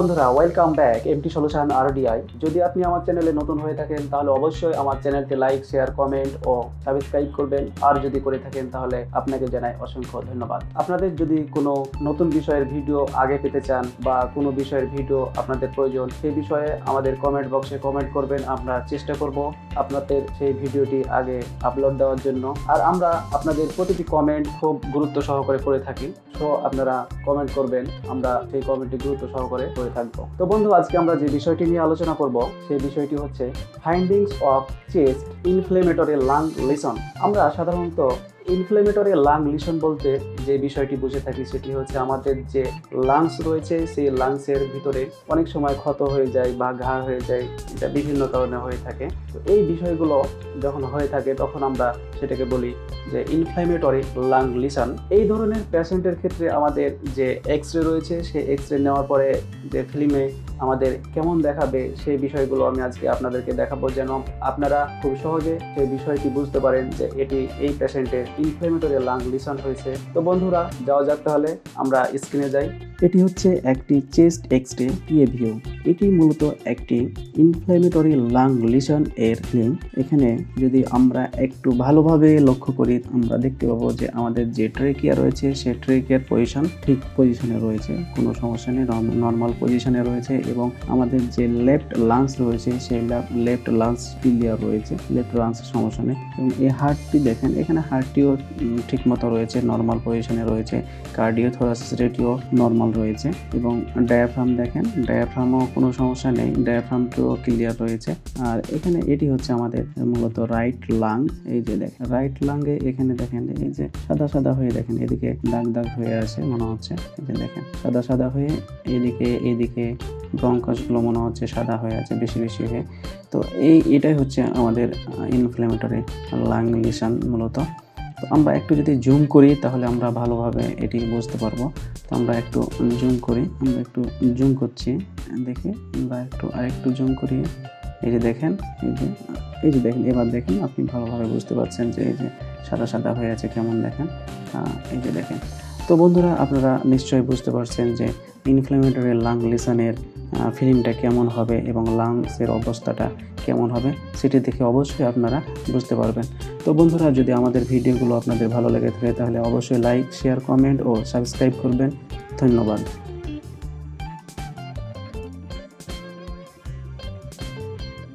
বন্ধুরা, welcome back MT solution RDI. যদি আপনি আমার চ্যানেলে নতুন হয়ে থাকেন তাহলে অবশ্যই আমার চ্যানেলটি লাইক, শেয়ার, কমেন্ট ও সাবস্ক্রাইব করবেন। আর যদি করে থাকেন তাহলে আপনাকে জানাই অসংখ্য ধন্যবাদ। আপনাদের যদি কোনো নতুন বিষয়ের ভিডিও আগে পেতে চান বা কোনো বিষয়ের ভিডিও আপনাদের প্রয়োজন, সেই বিষয়ে আমাদের কমেন্ট বক্সে কমেন্ট করবেন। আমরা চেষ্টা করব আপনাদের সেই ভিডিওটি আগে আপলোড দেওয়ার জন্য। আর আমরা আপনাদের প্রতিটি কমেন্ট খুব গুরুত্ব সহকারে করে থাকি, তো আপনারা কমেন্ট করবেন, আমরা সেই কমেন্টটি গুরুত্ব সহকারে করে থাকবো। তো বন্ধু, আজকে আমরা যে বিষয়টি নিয়ে আলোচনা করব সেই বিষয়টি হচ্ছে findings of chest inflammatory lung lesion. আমরা সাধারণত ইনফ্লেমেটরি লাং লিশন বলতে যে বিষয়টি বুঝে থাকি সেটি হচ্ছে আমাদের যে লাংস রয়েছে সেই লাংসের ভিতরে অনেক সময় ক্ষত হয়ে যায় বা ঘা হয়ে যায়, এটা বিভিন্ন কারণে হয়ে থাকে। তো এই বিষয়গুলো যখন হয়ে থাকে তখন আমরা সেটাকে বলি যে ইনফ্ল্যামেটরি লাং লিশন। এই ধরনের পেশেন্টের ক্ষেত্রে আমাদের যে এক্স রে রয়েছে সেই এক্স রে নেওয়ার পরে যে ফিল্মে আমাদের কেমন দেখাবে সেই বিষয়গুলো আমি আজকে আপনাদেরকে দেখাবো, যেন আপনারা খুব সহজে সেই বিষয়টি বুঝতে পারেন যে এটি এই পেশেন্টের ইনফ্ল্যামেটরি লাং লিশন হয়েছে। তো বন্ধুরা, যাওয়া যাক তাহলে, আমরা স্ক্রিনে যাই। এটি হচ্ছে একটি চেস্ট এক্স-রে পিএ ভিউ। এটি মূলত একটি ইনফ্ল্যামেটরি লাং লিশন এর ফিল্ম। এখানে যদি আমরা একটু ভালোভাবে লক্ষ্য করি আমরা দেখতে পাবো যে আমাদের যে ট্রেকিয়া রয়েছে সেই ট্রেকিয়ার পজিশন ঠিক পজিশনে রয়েছে, কোনো সমস্যা নেই, নর্মাল পজিশনে রয়েছে। এবং আমাদের যে লেফট লাংস রয়েছে সেই লেফট লাংস ক্লিয়ার রয়েছে, লেফট লাংসের সমস্যা নেই। এবং এই হার্টটি দেখেন, এখানে হার্টটিও ঠিক মতো রয়েছে, নর্মাল পজিশনে রয়েছে। কার্ডিও থোরাসিস রেটিও নর্মাল রয়েছে। এবং ডায়াফ্রাম দেখেন, ডায়াফ্রামও কোনো সমস্যা নেই, ডায়াফ্রামটিও ক্লিয়ার রয়েছে। আর এখানে এটি হচ্ছে আমাদের মূলত রাইট লাং। এই যে দেখেন রাইট লাংয়ে এখানে দেখেন এই যে সাদা সাদা হয়ে দেখেন এদিকে দাগ দাগ হয়ে আছে মনে হচ্ছে। এই যে দেখেন সাদা সাদা হয়ে এদিকে ব্রঙ্কাসগুলো মনে হচ্ছে সাদা হয়ে আছে বেশি বেশি হয়ে। তো এটাই হচ্ছে আমাদের ইনফ্ল্যামেটরি লাং লিশন মূলত। তো আমরা একটু যদি জুম করি তাহলে আমরা ভালোভাবে এটি বুঝতে পারবো। তো আমরা একটু জুম করি, আমরা একটু জুম করছি, দেখি আমরা আরেকটু জুম করি। এই যে দেখেন এই যে দেখেন, এবার দেখেন আপনি ভালোভাবে বুঝতে পারছেন যে এই যে সাদা সাদা হয়ে আছে কেমন দেখেন। এই যে দেখেন। তো বন্ধুরা, আপনারা নিশ্চয়ই বুঝতে পারছেন যে ইনফ্ল্যামেটরি লাং লিশনের ফিল্মটা কেমন হবে এবং লাংসের অবস্থাটা কেমন হবে সেটি দেখে অবশ্যই আপনারা বুঝতে পারবেন। তো বন্ধুরা, যদি আমাদের ভিডিওগুলো আপনাদের ভালো লেগে থাকে তাহলে অবশ্যই লাইক, শেয়ার, কমেন্ট ও সাবস্ক্রাইব করবেন। ধন্যবাদ।